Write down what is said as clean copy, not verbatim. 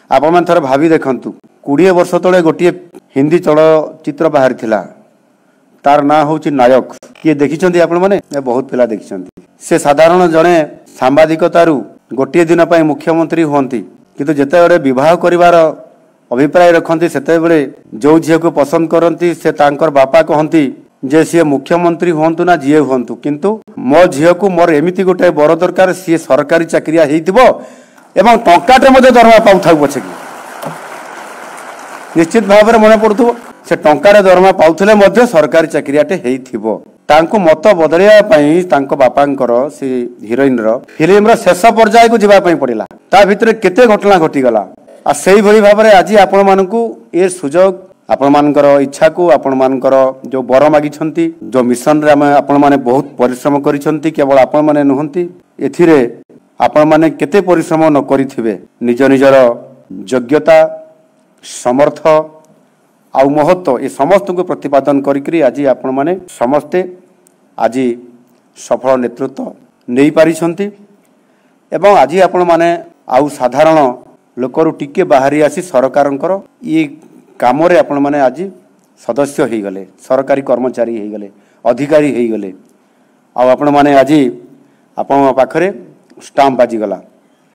आपण मैंने थोड़े भावी देखु 20 वर्ष तले गोटे हिंदी चलचित्र बाहरी थिला तार ना हूँ नायक किए देखी आपण मैंने बहुत पिला देखी से साधारण जड़े सांबादिकतारू गोटे दिन पर मुख्यमंत्री हमें किंतु जिते बड़े बह कर अभिप्राय रखती से जो झील को पसंद करती से तांकर बापा कहती जे सी मुख्यमंत्री हूँ ना जी हूँ किंतु मो झील को मोर एमती गोटे बर दरकार सी सरकारी चाकरिया एवं टंकाटे मध्य दरमा पाऊ पछे निश्चित भाव में मन पड़ू से टंकार दरमा पाउले सरकारी चाकरियाटे तांको मत बदलवाई बापांकर से हिरोइन फिल्म शेष पर्याय को जीवाई पड़ा ता भितर केते घटना घटीगला आ से भाव में आज आपण मानू ये सुजोग आपण मानकर इच्छा को आपण मानकर जो बर मागी जो मिशन रे आपण माने बहुत परिश्रम करिसेंती केवल आपण माने नुहंती एथिरे आपण माने केते परिश्रम न करिथिबे निज निजर योग्यता समर्थ आउ महत्व ये समस्त को प्रतिपादन करी आज आपण माने समस्ते आज सफल नेतृत्व नहीं पारिछंती एवं आज आपण माने आउ साधारण लोकरु टिके बाहरी आसी सरकारंकर ये काम रे आपण माने आज सदस्य हो गले सरकारी कर्मचारी हो गले अधिकारी हो गले आपण माने आज आपण पाखरे स्टाम्प बाजी गला।